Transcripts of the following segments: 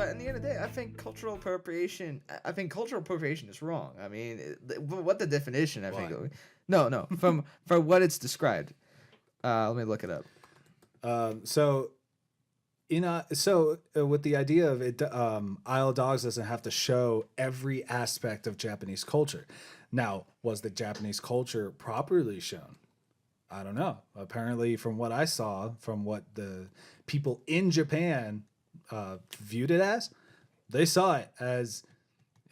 at the end of the day, I think cultural appropriation is wrong. I mean, what the definition? I think. No, from what it's described. Let me look it up. With the idea of it, Isle of Dogs doesn't have to show every aspect of Japanese culture. Now, was the Japanese culture properly shown? I don't know. Apparently, from what I saw, from what the people in Japan viewed it as, they saw it as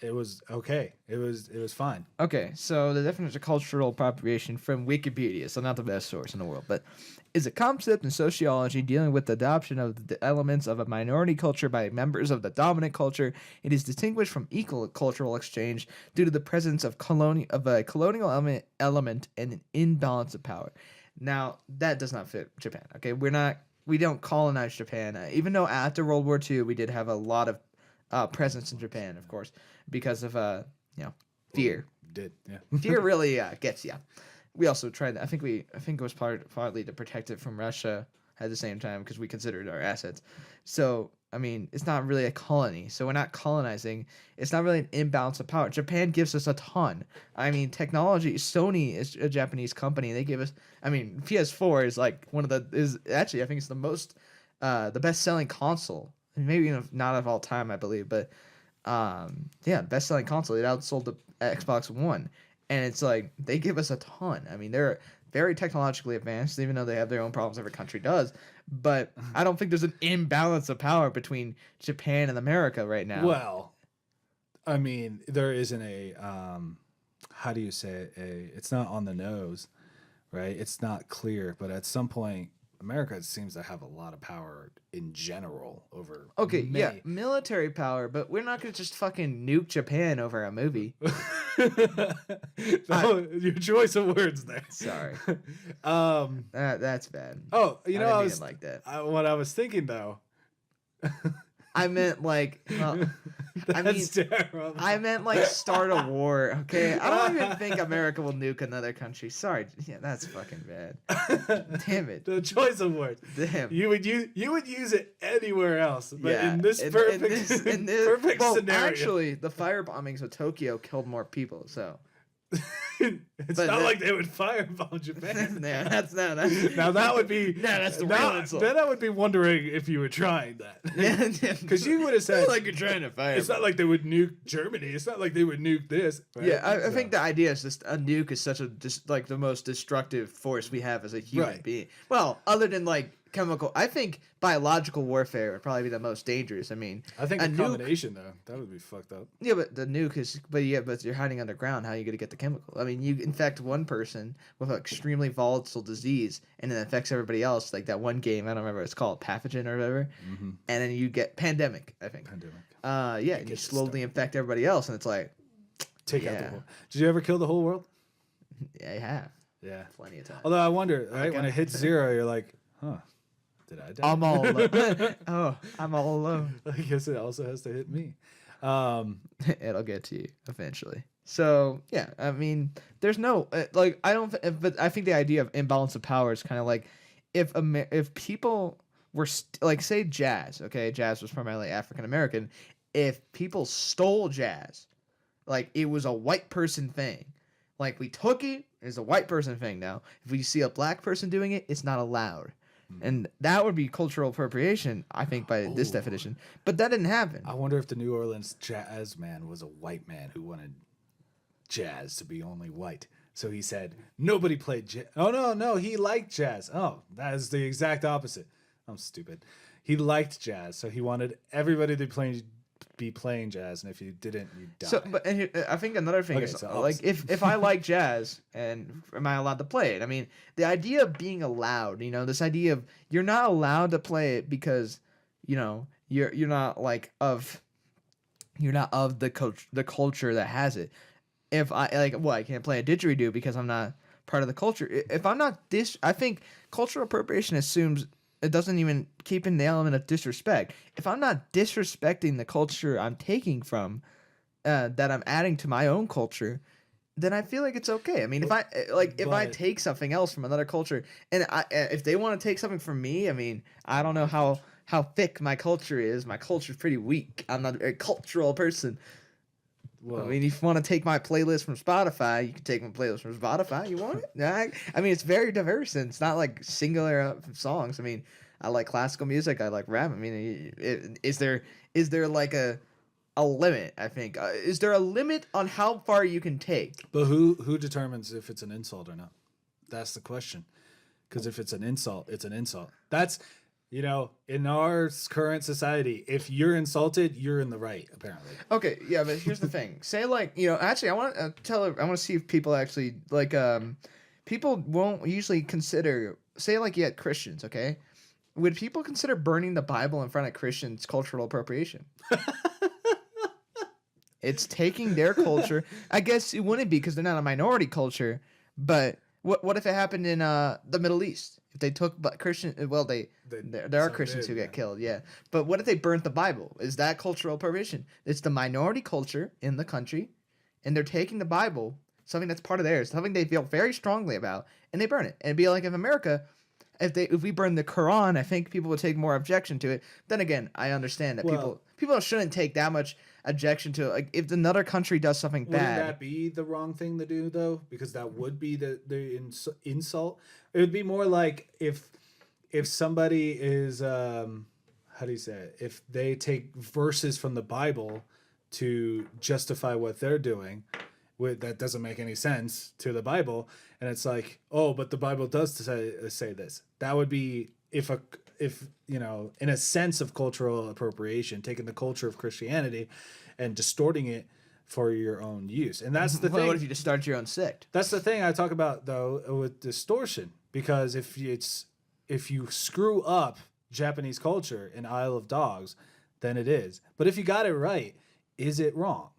it was okay. It was fine. Okay, so the definition of cultural appropriation from Wikipedia, so not the best source in the world, but is a concept in sociology dealing with the adoption of the elements of a minority culture by members of the dominant culture. It is distinguished from equal cultural exchange due to the presence of a colonial element and an imbalance of power. Now, that does not fit Japan. Okay, we don't colonize Japan, even though after World War II we did have a lot of presence in Japan, of course, because of fear. Fear really gets you. We also tried. I think it was partly to protect it from Russia at the same time because we considered our assets. So I mean, it's not really a colony. So we're not colonizing. It's not really an imbalance of power. Japan gives us a ton. I mean, technology. Sony is a Japanese company. They give us. I mean, PS4 is like I think it's the best selling console. Maybe not of all time, I believe, but best selling console. It outsold the Xbox One. And it's like, they give us a ton. I mean, they're very technologically advanced, even though they have their own problems, every country does. But I don't think there's an imbalance of power between Japan and America right now. Well, I mean, there isn't how do you say it? It's not on the nose, right? It's not clear. But at some point, America seems to have a lot of power in general over military power, but we're not going to just fucking nuke Japan over a movie. Your choice of words there. Sorry. That's bad. Oh, I didn't mean like that. What I was thinking though. I meant like, terrible. I meant like start a war. Okay, I don't even think America will nuke another country. Sorry, that's fucking bad. Damn it. The choice of words. Damn. You would use it anywhere else, but in this perfect scenario. Actually, the fire bombings of Tokyo killed more people. So. It's not like they would firebomb Japan. That's now that would be that's the real insult. Then I would be wondering if you were trying that. Because you would have said like you're trying to fire. It's not like they would nuke Germany. It's not like they would nuke this. Right? Yeah, I think the idea is just a nuke is such like the most destructive force we have as a human being. Well, other than like chemical, I think biological warfare would probably be the most dangerous. I mean, I think a combination though, that would be fucked up. Yeah, but the nuke is, but you're hiding underground. How are you going to get the chemical? I mean, you infect one person with an extremely volatile disease, and it affects everybody else. Like that one game, I don't remember what it's called, Pathogen or whatever. Mm-hmm. And then you get pandemic, I think. And you slowly infect everybody else, and it's like take out the whole. Did you ever kill the whole world? Yeah, I have. Yeah, plenty of times. Although I wonder, right when it hits 0, you're like, huh. Did I die? I'm all alone. I'm all alone. I guess it also has to hit me. It'll get to you eventually. So yeah, I mean, there's no but I think the idea of imbalance of power is kind of like if people were like say jazz. Okay, jazz was primarily African American. If people stole jazz, like it was a white person thing. Like we took it, it's a white person thing now. If we see a black person doing it, it's not allowed. And that would be cultural appropriation, I think, by this definition. But that didn't happen. I wonder if the New Orleans jazz man was a white man who wanted jazz to be only white. So he said, nobody played jazz. Oh, no, he liked jazz. Oh, that is the exact opposite. I'm stupid. He liked jazz, so he wanted everybody to be playing jazz, and if you didn't, you die. So, but I think another thing is like if I like jazz, and am I allowed to play it? I mean, the idea of being allowed, this idea of you're not allowed to play it because, you're not of the culture that has it. If I can't play a didgeridoo because I'm not part of the culture. If I'm not I think cultural appropriation assumes. It doesn't even keep in the element of disrespect. If I'm not disrespecting the culture I'm taking from, that I'm adding to my own culture, then I feel like it's okay. I mean, if I take something else from another culture, and if they want to take something from me, I mean, I don't know how how thick my culture is. My culture's pretty weak. I'm not a very cultural person. Well, I mean, if you want to take my playlist from Spotify, you can take my playlist from Spotify. You want it? I mean, it's very diverse, and it's not like singular songs. I mean, I like classical music. I like rap. I mean, is there like a limit? I think is there a limit on how far you can take? but who determines if it's an insult or not? That's the question. Because if it's an insult, it's an insult. That's, in our current society, if you're insulted, you're in the right, apparently. Okay, yeah, but here's the thing. Say like, actually, I want to I want to see if people actually like people won't usually consider, say like you had Christians, okay? Would people consider burning the Bible in front of Christians cultural appropriation? It's taking their culture. I guess it wouldn't be because they're not a minority culture, but what if it happened in the Middle East? If they took Christian, well, there are Christians who get killed, yeah. But what if they burnt the Bible? Is that cultural appropriation? It's the minority culture in the country, and they're taking the Bible, something that's part of theirs, something they feel very strongly about, and they burn it. And it'd be like if America, if we burn the Quran, I think people would take more objection to it. Then again, I understand that people shouldn't take that much objection to it. Like if another country does something bad. Wouldn't that be the wrong thing to do though? Because that would be the insult. It would be more like if somebody is how do you say it? If they take verses from the Bible to justify what they're doing, that doesn't make any sense to the Bible, and it's like, oh, but the Bible does say this. That would be if in a sense of cultural appropriation, taking the culture of Christianity and distorting it for your own use. And that's the thing. What if you just start your own sect? That's the thing I talk about though with distortion, because if you screw up Japanese culture in Isle of Dogs, then it is. But if you got it right, is it wrong?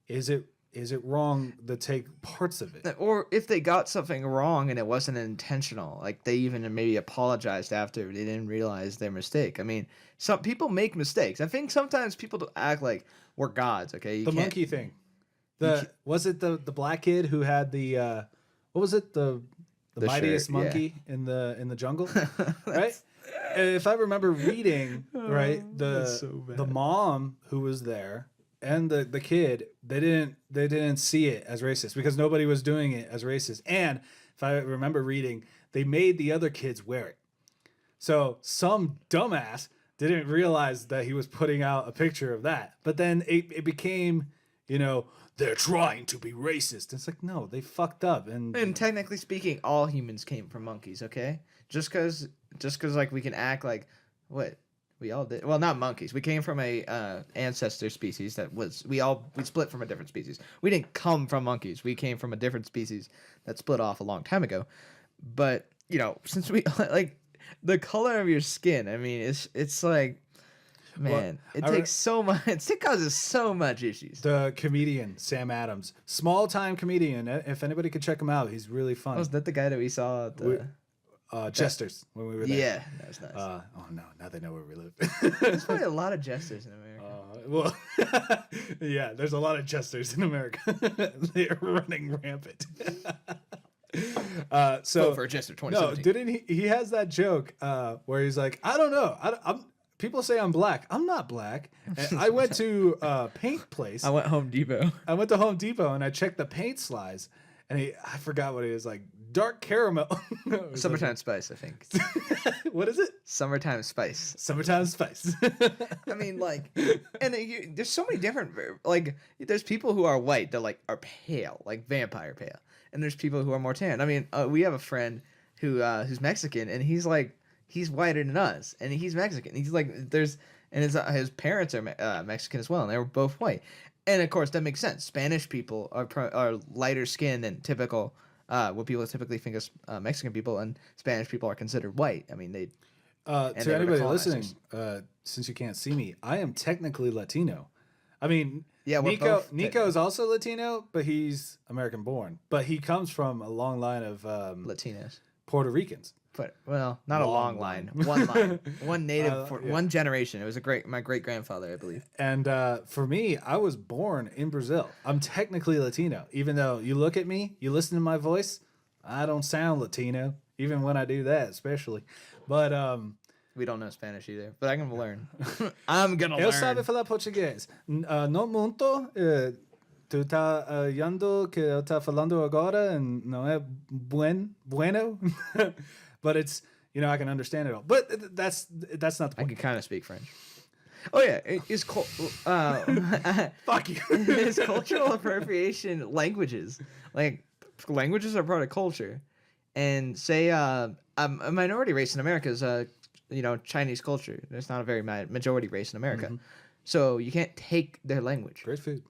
Is it wrong to take parts of it? Or if they got something wrong and it wasn't intentional, like they even maybe apologized after they didn't realize their mistake. I mean, some people make mistakes. I think sometimes people act like we're gods. Okay, the monkey thing. Was it the black kid who had the what was it, the mightiest monkey in the jungle, right? If I remember reading right, the mom who was there and the kid, they didn't see it as racist because nobody was doing it as racist. And if I remember reading, they made the other kids wear it. So some dumbass didn't realize that he was putting out a picture of that. But then it became, they're trying to be racist. It's like, no, they fucked up. And technically speaking, all humans came from monkeys, okay? Just cause like we can act like what we all did. Well, not monkeys. We came from a ancestor species that we split from a different species. We didn't come from monkeys. We came from a different species that split off a long time ago. But, since we like the color of your skin, I mean, it's like, man, it takes so much. It causes so much issues. The comedian Sam Adams, small-time comedian. If anybody could check him out, he's really fun. Was that the guy that we saw at the Jesters when we were there? Yeah, that was nice. Oh no, now they know where we live. There's probably a lot of jesters in America. Yeah, there's a lot of jesters in America. They are running rampant. So for a jester, no, didn't he has that joke where he's like, I don't know, I'm people say I'm black. I'm not black. And I went to a paint place. I went Home Depot. I went to Home Depot and I checked the paint slides, and I forgot what it was, like dark caramel. Summertime Spice, I think. What is it? Summertime Spice. Summertime Spice. I mean, like, and there's so many different, like, there's people who are white that like are pale, like vampire pale, and there's people who are more tan. I mean, we have a friend who's Mexican, and he's whiter than us, and he's Mexican. He's like, and his parents are Mexican as well, and they were both white. And of course, that makes sense. Spanish people are lighter skinned than typical, what people typically think of Mexican people, and Spanish people are considered white. I mean, they. To anybody listening, since you can't see me, I am technically Latino. I mean, yeah, Nico is also Latino, but he's American born. But he comes from a long line of Latinos, Puerto Ricans. But not a long line, one line, one native, one generation. It was my great grandfather, I believe. And for me, I was born in Brazil. I'm technically Latino, even though you look at me, you listen to my voice, I don't sound Latino, even when I do that, especially. But We don't know Spanish either, but I'm gonna learn. I'm gonna Eu learn. sabe falar português. No muito. Tu tá achando que eu tá falando agora and não é bueno? But it's, I can understand it all. But that's not the I point. can kind of speak French. Oh yeah, Fuck you. is cultural appropriation languages. Like languages are part of culture, and say a minority race in America is Chinese culture. It's not a very majority race in America, so you can't take their language. Great food.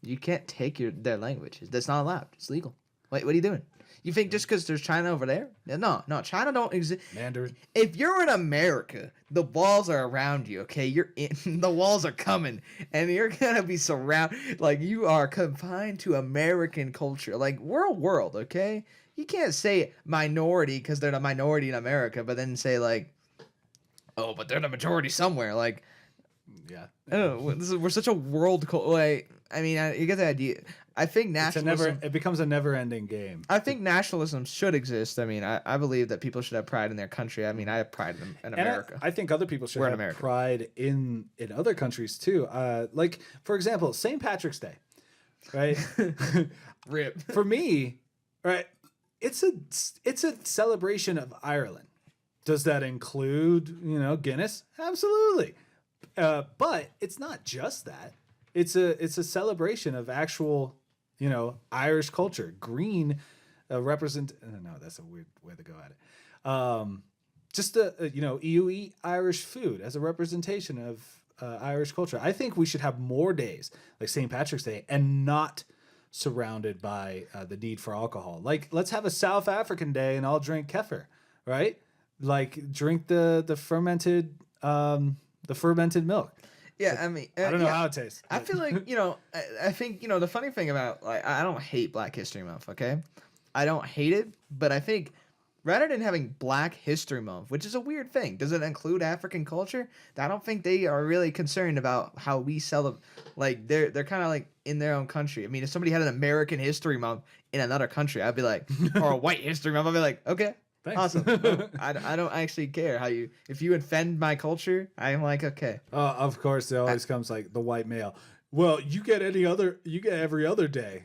You can't take their language. That's not allowed. It's legal. Wait, what are you doing? You think just because there's China over there? No, China don't exist. Mandarin. If you're in America, the walls are around you, okay? You're in, the walls are coming, and you're gonna be surrounded. Like, you are confined to American culture. Like, we're a world, okay? You can't say minority because they're the minority in America, but then say, like, oh, but they're the majority somewhere. Like, Yeah. I don't know. We're such a world. Like, I mean, you get the idea. I think nationalism. It becomes a never-ending game. I think nationalism should exist. I mean, I believe that people should have pride in their country. I mean, I have pride in America. I think other people should We're in have America. pride in other countries too. Like, for example, St. Patrick's Day, right? Rip. For me, right, it's a celebration of Ireland. Does that include, Guinness? Absolutely. But it's not just that. It's a celebration of actual, Irish culture. Green represent. No, that's a weird way to go at it. Just you eat Irish food as a representation of Irish culture. I think we should have more days like St. Patrick's Day and not surrounded by the need for alcohol. Like, let's have a South African Day and I'll drink kefir, right? Like, drink the fermented milk. Yeah, I mean, I don't know how it tastes. I feel like, I think, the funny thing about, like, I don't hate Black History Month, okay? I don't hate it, but I think rather than having Black History Month, which is a weird thing, does it include African culture? I don't think they are really concerned about how we celebrate. Like, they're kind of like in their own country. I mean, if somebody had an American History Month in another country, I'd be like, or a White History Month, I'd be like, okay. Thanks. Awesome. No, I don't actually care if you offend my culture, I'm like, okay. Of course, it always comes like the white male. Well, you get every other day.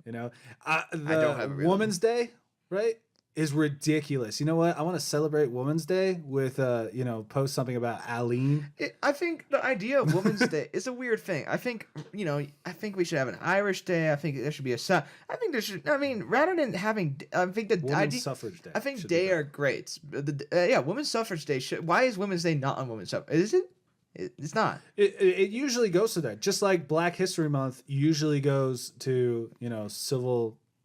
The I don't have every Women's Day, right, is ridiculous. You know what? I want to celebrate Women's Day with post something about Aline. I think the idea of Women's Day is a weird thing. I think we should have an Irish Day. I think there should be I think there should. I mean, rather than having, I think the Women's Suffrage Day. I think they are great. Women's Suffrage Day. Why is Women's Day not on Women's Suffrage? Is it? It's not. It usually goes to that. Just like Black History Month usually goes to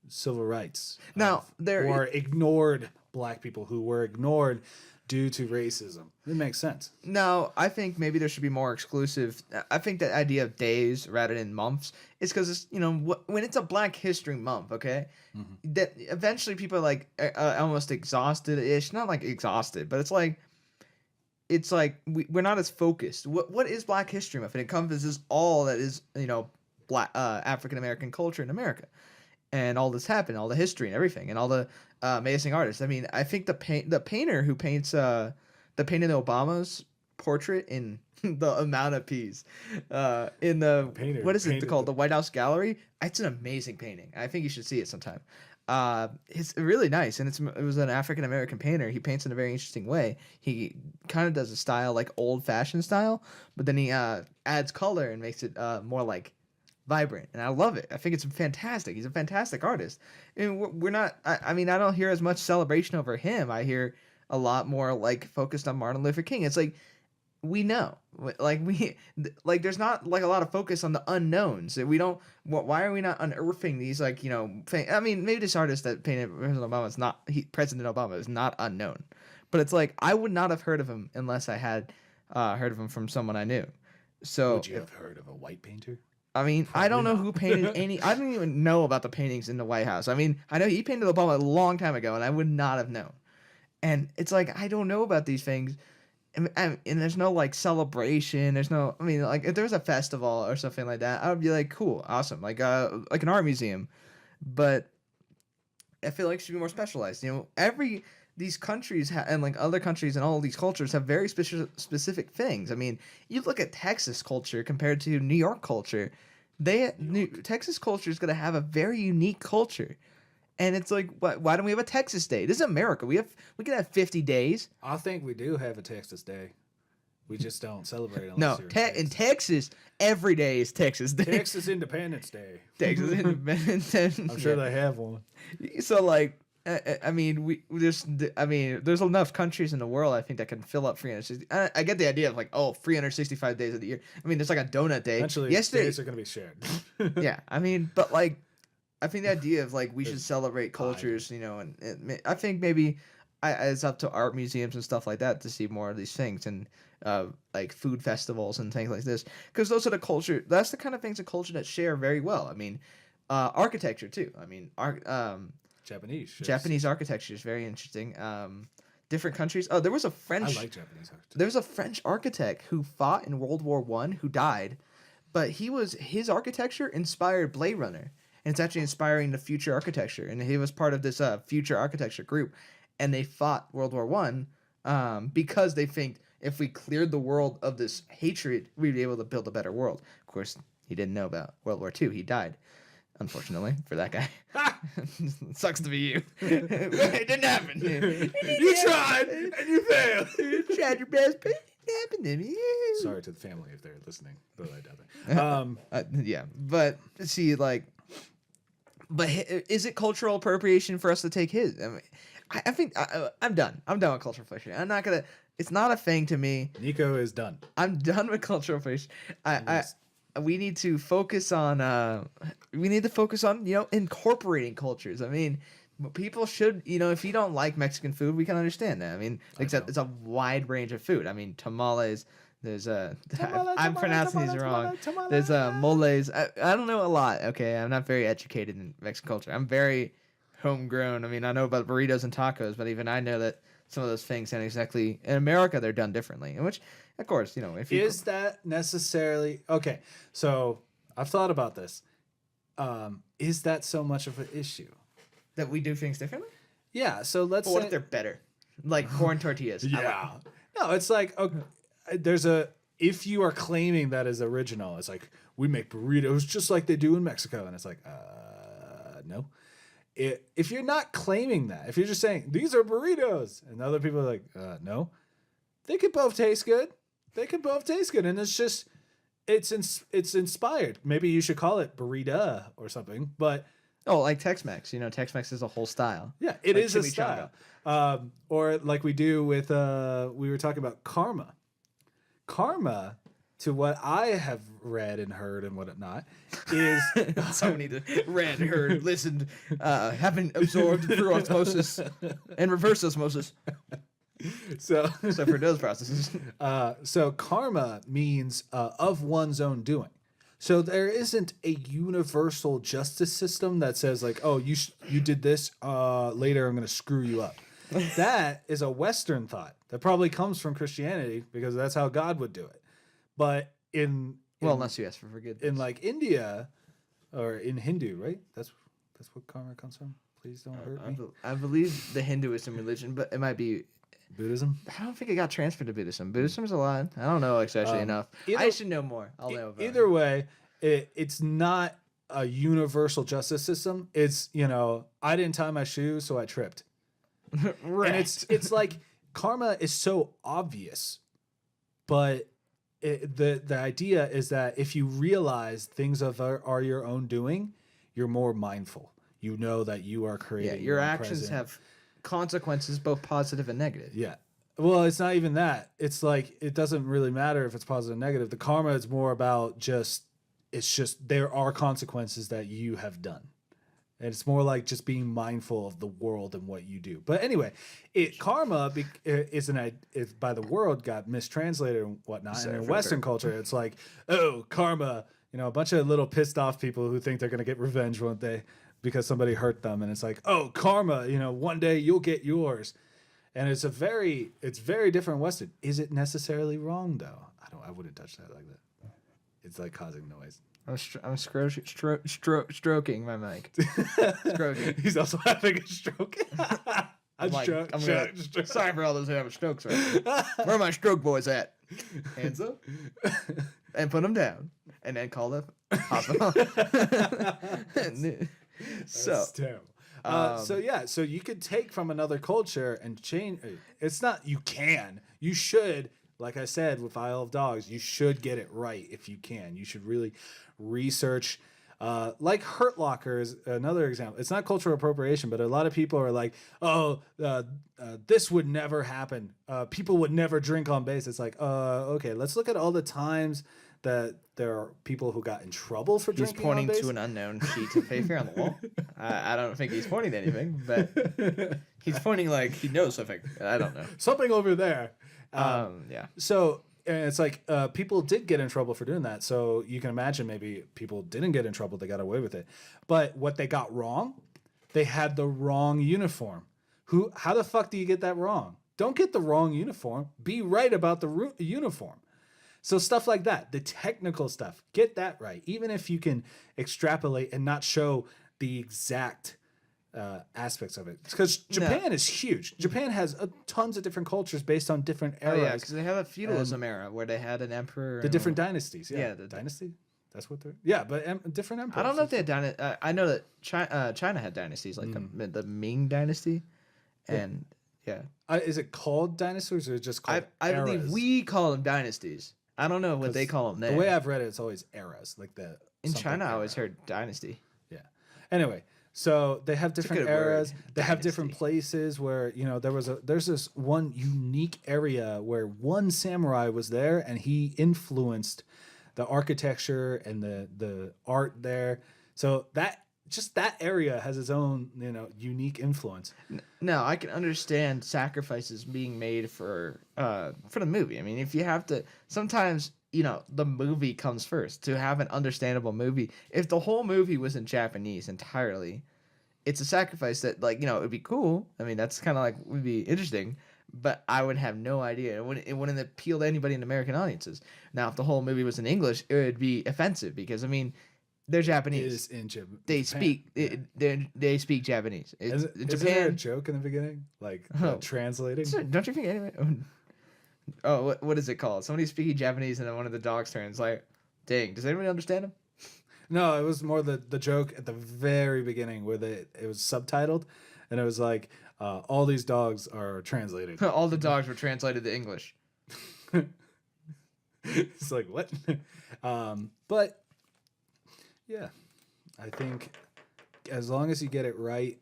civil rights. Now or ignored Black people who were ignored due to racism. It makes sense. No, I think maybe there should be more exclusive. I think the idea of days rather than months is because it's when it's a Black History Month, okay, that eventually people are like almost exhausted-ish. Not like exhausted, but it's like we're not as focused. What is Black History Month? It encompasses all that is Black African American culture in America. And all this happened, all the history and everything, and all the amazing artists. I mean, I think the painter who painted Obama's portrait in the amount of peas in the Painter what is it painted called, the White House Gallery. It's an amazing painting. I think you should see it sometime. It's really nice, and it was an African American painter. He paints in a very interesting way. He kind of does a style like old fashioned style, but then he adds color and makes it more like vibrant, and I love it. I think it's fantastic. He's a fantastic artist, and we're not. I mean, I don't hear as much celebration over him. I hear a lot more like focused on Martin Luther King. It's like we know, there's not like a lot of focus on the unknowns. We don't. Why are we not unearthing these I mean, maybe this artist that painted President Obama is not. President Obama is not unknown, but it's like I would not have heard of him unless I had heard of him from someone I knew. So would you have heard of a white painter? I mean, I don't know who painted any. I don't even know about the paintings in the White House. I mean, I know he painted Obama a long time ago, and I would not have known. And it's like I don't know about these things, and there's no like celebration. There's no. I mean, like if there was a festival or something like that, I would be like, cool, awesome, like an art museum. But I feel like it should be more specialized. these countries and like other countries and all these cultures have very specific things. I mean, you look at Texas culture compared to New York culture. Texas culture is going to have a very unique culture. And it's like, why don't we have a Texas Day? This is America. We can have 50 days. I think we do have a Texas Day. We just don't celebrate it. No, in Texas, every day is Texas Day. Texas Independence Day. Texas Independence Day. I'm sure they have one. So like, I mean, there's enough countries in the world I think that can fill up 360. I get the idea of like, 365 days of the year. I mean, there's like a donut day. Eventually, days are gonna be shared. Yeah, I mean, but like, I think the idea of like we should celebrate cultures, and I think maybe it's up to art museums and stuff like that to see more of these things and like food festivals and things like this, because those are the culture. That's the kind of things of culture that share very well. I mean, architecture too. I mean, Japanese architecture is very interesting. Different countries. Oh, there was a French. I like Japanese architecture. There was a French architect who fought in World War I who died, but his architecture inspired Blade Runner, and it's actually inspiring the future architecture. And he was part of this future architecture group, and they fought World War I because they think if we cleared the world of this hatred, we'd be able to build a better world. Of course, he didn't know about World War II. He died. Unfortunately for that guy. Sucks to be you. It didn't happen. You tried and you failed. You tried your best, but it didn't happen to me. Sorry to the family if they're listening, though I doubt it. Yeah, but see, like, but is it cultural appropriation for us to take his? I mean, I think I'm done. I'm done with cultural appropriation. I'm not gonna. It's not a thing to me. Nico is done. I'm done with cultural appropriation. We need to focus on incorporating cultures. I mean, people should, if you don't like Mexican food, we can understand that. I mean, except it's a wide range of food. I mean, tamales. There's I'm pronouncing these wrong. There's moles. I don't know a lot. Okay, I'm not very educated in Mexican culture. I'm very homegrown. I mean, I know about burritos and tacos, but even I know that some of those things aren't exactly in America. They're done differently, in which, of course, if you is that necessarily okay? So I've thought about this. Is that so much of an issue that we do things differently? Yeah. So let's. But what if they're better, like corn tortillas? Yeah. No, it's like okay, if you are claiming that is original, it's like we make burritos just like they do in Mexico, and it's like no. If you're not claiming that, if you're just saying these are burritos, and other people are like, no, they could both taste good. They could both taste good, and it's just it's inspired. Maybe you should call it burrito or something. But like Tex-Mex, Tex-Mex is a whole style. Yeah, it is a style. Or like we do with we were talking about karma. Karma, to what I have read and heard and whatnot, is so many read, heard, listened, haven't absorbed through osmosis and reverse osmosis. So for those processes. So karma means of one's own doing. So there isn't a universal justice system that says like, oh, you did this, later I'm going to screw you up. That is a Western thought that probably comes from Christianity because that's how God would do it. But unless you ask for forgiveness. In like India or in Hindu, right? That's what karma comes from. Please don't hurt me. I believe the Hinduism religion, but it might be Buddhism. I don't think it got transferred to Buddhism. Buddhism's a lot. I don't know actually enough. I should know more. I'll know about either way. It's not a universal justice system. It's I didn't tie my shoe, so I tripped. Right. And it's like karma is so obvious, but the idea is that if you realize things are your own doing, you're more mindful. You know that you are creating. Yeah, your actions have consequences, both positive and negative. Yeah. Well, it's not even that. It's like it doesn't really matter if it's positive or negative. The karma is more about it's just there are consequences that you have done. And it's more like just being mindful of the world and what you do. But anyway, karma is by the world got mistranslated and whatnot. And in Western culture, it's like, oh, karma, a bunch of little pissed off people who think they're going to get revenge one day because somebody hurt them. And it's like, oh, karma, one day you'll get yours. And it's very different in Western. Is it necessarily wrong though? I wouldn't touch that like that. It's like causing noise. I'm stroking my mic. Stroking. He's also having a stroke. I'm sorry for all those having strokes right now. Where are my stroke boys at? Hands up. And put them down. And then call the hospital. That's terrible. So you could take from another culture and change. It's not, you can. You should, like I said, with Isle of Dogs, you should get it right if you can. You should really research. Like Hurt Locker is another example. It's not cultural appropriation, but a lot of people are like, oh, this would never happen. People would never drink on base. It's like, okay, let's look at all the times that there are people who got in trouble for drinking on base. He's pointing to an unknown sheet of paper on the wall. I don't think he's pointing to anything, but he's pointing like he knows something. I don't know. Something over there. Yeah. So it's like people did get in trouble for doing that. So you can imagine maybe people didn't get in trouble. They got away with it. But what they got wrong, they had the wrong uniform. How the fuck do you get that wrong? Don't get the wrong uniform. Be right about the uniform. So stuff like that, the technical stuff, get that right. Even if you can extrapolate and not show the exact aspects of it. Because Japan is huge. Japan has tons of different cultures based on different eras. Oh, yeah, because they have a feudalism era where they had an emperor. The different dynasties. Yeah, the dynasty. That's what they're. Yeah, but different emperors. I don't know if they had dynasty. I know that China had dynasties, like the Ming dynasty. And, yeah. Is it called dynasties or just called I believe we call them dynasties. I don't know what they call them there. The way I've read it, it's always eras. Like in China, I always heard dynasty. Yeah. Anyway, so they have different eras. They have different places where, there's this one unique area where one samurai was there and he influenced the architecture and the art there. So that area has its own, unique influence. No, I can understand sacrifices being made for the movie. I mean, if you have to, sometimes, the movie comes first to have an understandable movie. If the whole movie was in Japanese entirely, it's a sacrifice that, it would be cool. I mean, that's kind of would be interesting, but I would have no idea. It wouldn't appeal to anybody in American audiences. Now, if the whole movie was in English, it would be offensive because, I mean, they're Japanese. They speak. They speak Japanese. Is there a joke in the beginning, translating? Don't you think anyway? Oh, what is it called? Somebody speaking Japanese, and then one of the dogs turns like, "Dang, does anybody understand him?" No, it was more the joke at the very beginning where it was subtitled, and it was like, all these dogs are translated. All the dogs were translated to English. It's like what? But. Yeah, I think as long as you get it right,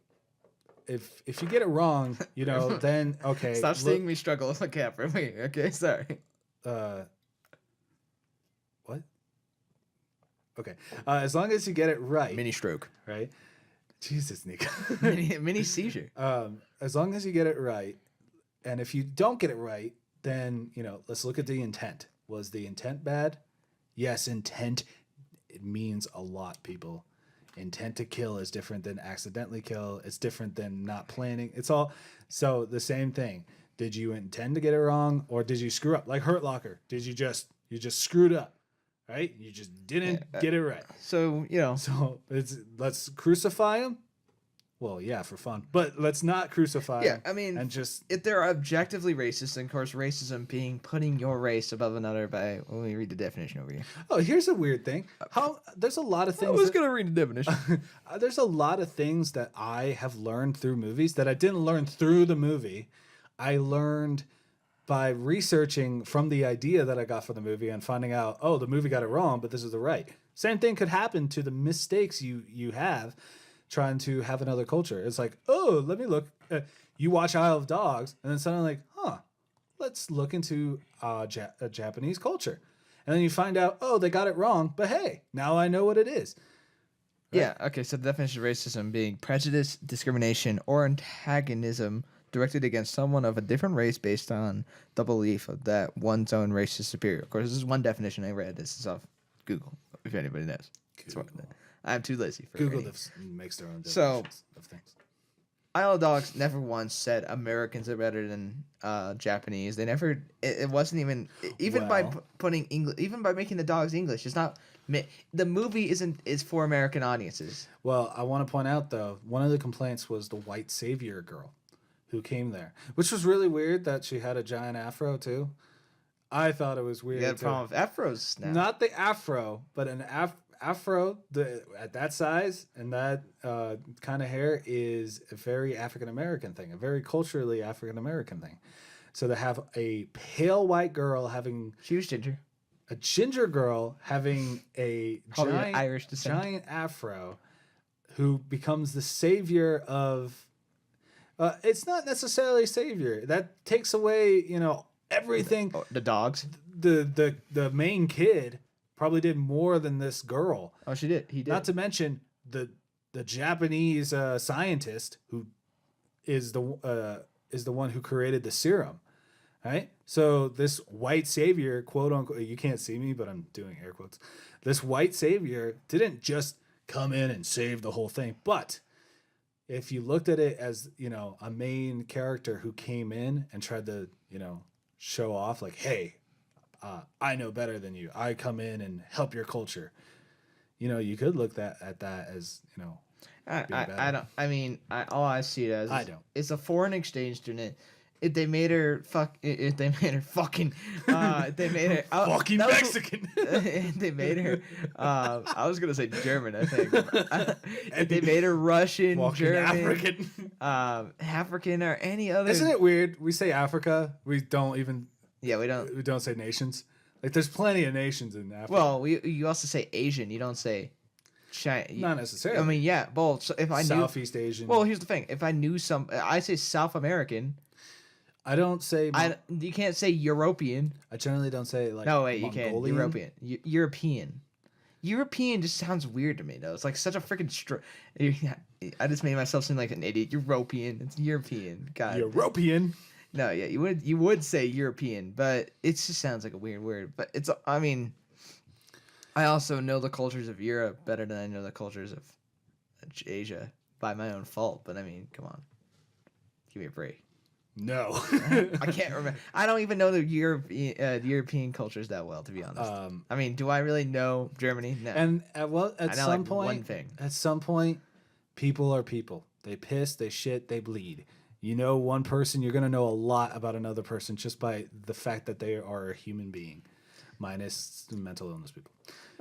if you get it wrong, then okay. Stop seeing me struggle with a cat for me. Okay, sorry. What? Okay, as long as you get it right. Mini stroke. Right. Jesus, Nico. mini seizure. As long as you get it right, and if you don't get it right, then let's look at the intent. Was the intent bad? Yes, intent. It means a lot, people. Intent to kill is different than accidentally kill. It's different than not planning. It's all so the same thing. Did you intend to get it wrong or did you screw up? Like Hurt Locker. Did you just screwed up, right? You just didn't get it right. So So let's crucify him. Well, yeah, for fun, but let's not crucify him. I mean, and just if they're objectively racist, and of course, racism being putting your race above another by. Let me read the definition over here. Oh, here's a weird thing. There's a lot of things. I was gonna read the definition. There's a lot of things that I have learned through movies that I didn't learn through the movie. I learned by researching from the idea that I got from the movie and finding out, oh, the movie got it wrong, but this is the right. Same thing could happen to the mistakes you have. Trying to have another culture. It's like, oh, let me look. You watch Isle of Dogs, and then suddenly let's look into a Japanese culture. And then you find out, oh, they got it wrong, but hey, now I know what it is. Right? Yeah, okay, so the definition of racism being prejudice, discrimination, or antagonism directed against someone of a different race based on the belief that one's own race is superior. Of course, this is one definition I read. This is off Google, if anybody knows. I'm too lazy for Google. Makes their own definitions of things. Isle of Dogs never once said Americans are better than Japanese. They never. It wasn't even by putting English, even by making the dogs English. It's not. The movie is for American audiences. Well, I want to point out though, one of the complaints was the white savior girl, who came there, which was really weird that she had a giant afro too. I thought it was weird. You got a too. problem with afros now. Not the afro, but an afro at that size and that kind of hair is a very African American thing, a very culturally African American thing. So to have a pale white girl having She was ginger. a ginger girl having a Probably giant Irish descent. giant afro who becomes the savior of it's not necessarily savior. That takes away, everything. Oh, the dogs. The main kid probably did more than this girl. Oh, she did. He did. Not to mention the Japanese scientist who is the one who created the serum. Right? So this white savior, quote unquote, you can't see me, but I'm doing air quotes. This white savior didn't just come in and save the whole thing. But if you looked at it as, a main character who came in and tried to, show off like, hey, I know better than you. I come in and help your culture. You could look at that as, I don't. I mean, all I see it as I don't. It's a foreign exchange student. If they made her if they made her fucking, if they made her fucking that was- Mexican. if they made her, I was gonna say German. I think. If they made her Russian, Fucking German, African. African, or any other. Isn't it weird? We say Africa. We don't say nations. Like there's plenty of nations in Africa. Well, you also say Asian. You don't say China. Not necessarily. I mean, yeah. Well, so if I knew Southeast Asian. Well, here's the thing. If I knew I say South American. I don't say. You can't say European. I generally don't say like. No, wait, you Mongolian. can't. European. European. European just sounds weird to me, though. It's like such a freaking. I just made myself seem like an idiot. European. It's European. God. European. No, yeah, you would say European, but it just sounds like a weird word. But it's. I mean, I also know the cultures of Europe better than I know the cultures of Asia by my own fault. But I mean, come on, give me a break. No. I can't remember. I don't even know the European cultures that well, to be honest. I mean, do I really know Germany? No. And at some point, one thing. At some point, people are people. They piss, they shit, they bleed. One person, you're gonna know a lot about another person just by the fact that they are a human being, minus mental illness people.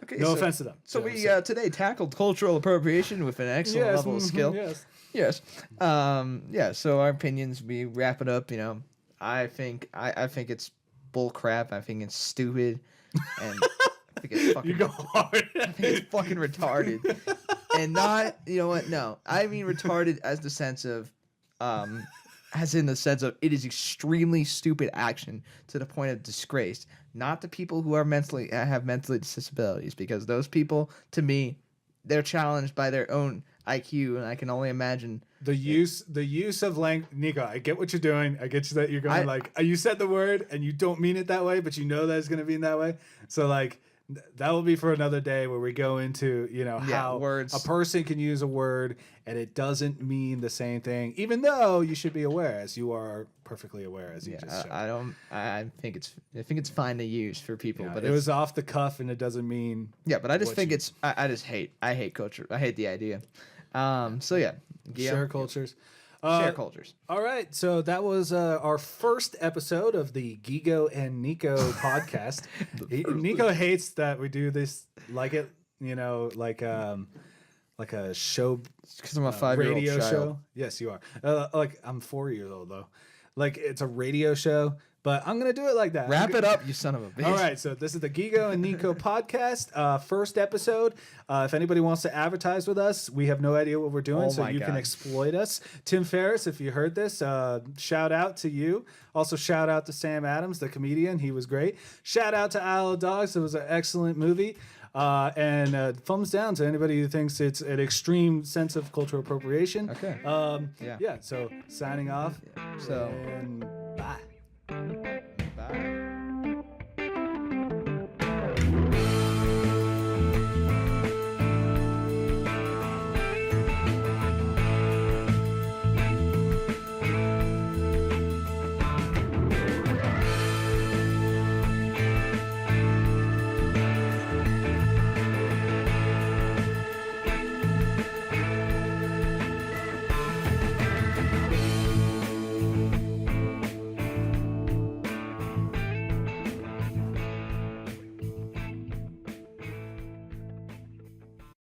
Okay, no offense to them. So we today tackled cultural appropriation with an excellent level of skill. Yes. Yeah. So our opinions, we wrap it up. I think it's bull crap. I think it's stupid, and I think it's fucking. You go hard. I think it's fucking retarded, and not. You know what? No, I mean retarded as the sense of, as in the sense of it is extremely stupid action to the point of disgrace. Not the people who are have mental disabilities, because those people, to me, they're challenged by their own IQ, and I can only imagine the use of language. Nico, I get what you're doing. I get you that you're going you said the word and you don't mean it that way, but you know that it's going to be in that way. So that will be for another day where we go into how words. A person can use a word and it doesn't mean the same thing, even though you should be aware, as you are perftly aware, as you just showed. I think it's fine to use for people, but it was off the cuff and it doesn't mean. Yeah, but I just think I hate culture. I hate the idea. So yeah, Share cultures. Share cultures. All right, so that was our first episode of the Guigo and Nico podcast. Nico hates that we do this like a show, because I'm a 5-year-old radio child. show. Yes, you are. I'm 4 years old though. Like it's a radio show, but I'm gonna do it like that. Wrap it up, you son of a bitch. All right, so this is the Guigo and Nico podcast, first episode. If anybody wants to advertise with us, we have no idea what we're doing, so you can exploit us. Tim Ferriss, if you heard this, shout out to you. Also, shout out to Sam Adams, the comedian. He was great. Shout out to Isle of Dogs. It was an excellent movie. And thumbs down to anybody who thinks it's an extreme sense of cultural appropriation. Okay. Yeah, so signing off. So. And